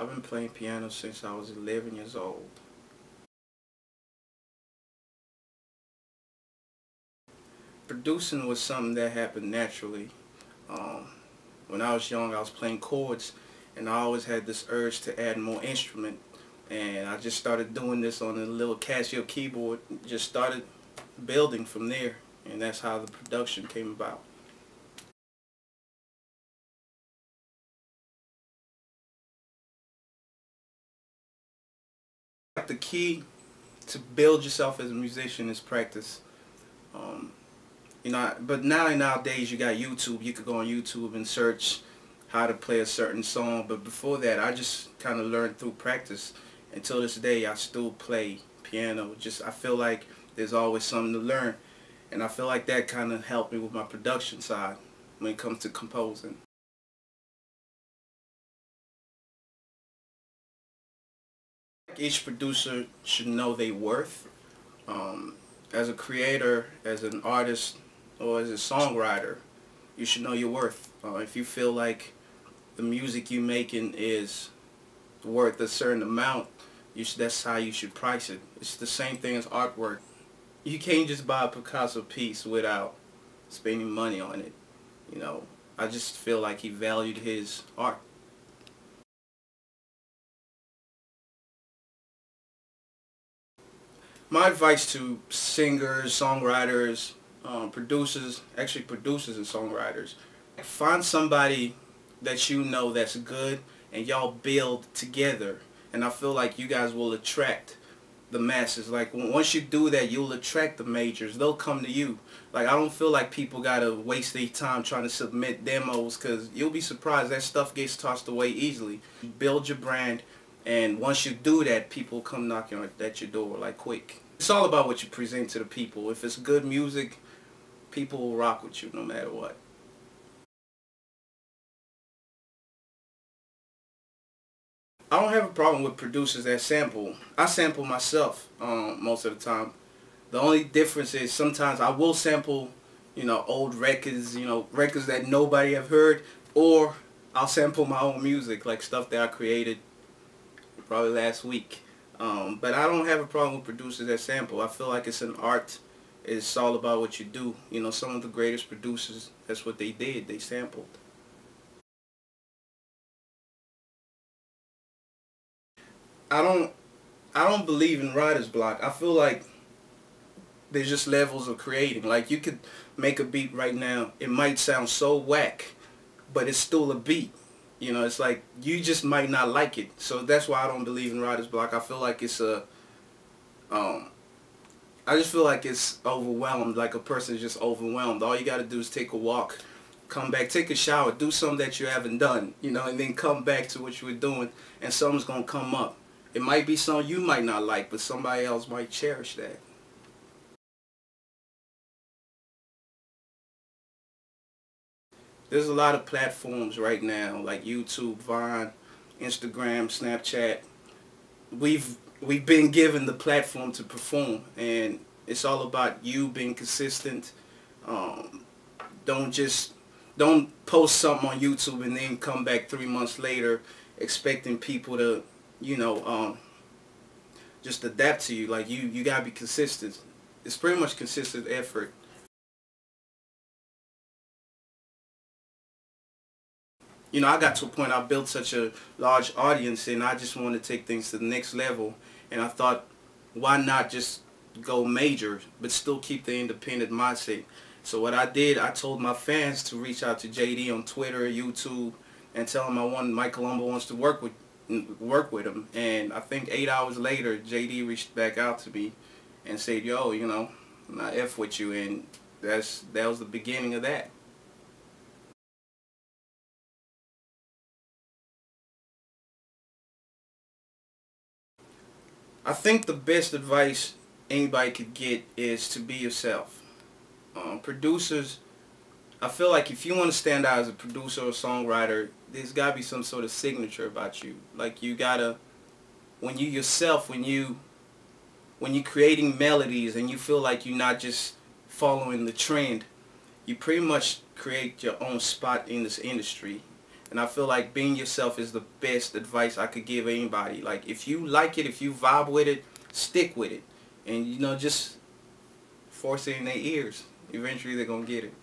I've been playing piano since I was 11 years old. Producing was something that happened naturally. When I was young, I was playing chords, and I always had this urge to add more instrument. And I just started doing this on a little Casio keyboard, just started building from there, and that's how the production came about. The key to build yourself as a musician is practice. Um, but nowadays you got YouTube. You could go on YouTube and search how to play a certain song. But before that, I just kind of learned through practice. Until this day, I still play piano. I feel like there's always something to learn, and I feel like that kind of helped me with my production side when it comes to composing. Each producer should know their worth. As a creator, as an artist, or as a songwriter, you should know your worth. If you feel like the music you're making is worth a certain amount, that's how you should price it. It's the same thing as artwork. You can't just buy a Picasso piece without spending money on it. I just feel like he valued his art. My advice to singers, songwriters, producers and songwriters, find somebody that you know that's good and y'all build together. And I feel like you guys will attract the masses. Like once you do that, you'll attract the majors. They'll come to you. Like I don't feel like people gotta waste their time trying to submit demos, because you'll be surprised that stuff gets tossed away easily. Build your brand, and once you do that, people come knocking at your door like quick. It's all about what you present to the people. If it's good music, people will rock with you no matter what. I don't have a problem with producers that sample. I sample myself most of the time. The only difference is sometimes I will sample, old records, records that nobody have heard, or I'll sample my own music, like stuff that I created probably last week. But I don't have a problem with producers that sample. I feel like it's an art. It's all about what you do. Some of the greatest producers, that's what they did. They sampled. I don't believe in writer's block. I feel like there's just levels of creating. Like you could make a beat right now. It might sound so whack, but it's still a beat. It's like you just might not like it. So that's why I don't believe in writer's block. I feel like it's I just feel like it's overwhelmed. Like a person's just overwhelmed. All you got to do is take a walk, come back, take a shower, do something that you haven't done, and then come back to what you were doing, and something's gonna come up. It might be something you might not like, but somebody else might cherish that. There's a lot of platforms right now, like YouTube, Vine, Instagram, Snapchat. We've been given the platform to perform, and it's all about you being consistent. Don't post something on YouTube and then come back 3 months later expecting people to, just adapt to you. Like you gotta be consistent. It's pretty much consistent effort. I got to a point, I built such a large audience, and I just wanted to take things to the next level. And I thought, why not just go major, but still keep the independent mindset? So what I did, I told my fans to reach out to JD on Twitter, YouTube, and tell him Mike Kalombo wants to work with him. And I think 8 hours later, JD reached back out to me and said, yo, I F with you, and that was the beginning of that. I think the best advice anybody could get is to be yourself. Producers, I feel like if you want to stand out as a producer or songwriter, there's got to be some sort of signature about you. Like you gotta, when you yourself, when you're creating melodies and you feel like you're not just following the trend, you pretty much create your own spot in this industry. And I feel like being yourself is the best advice I could give anybody. Like, if you like it, if you vibe with it, stick with it. And, you know, just force it in their ears. Eventually they're going to get it.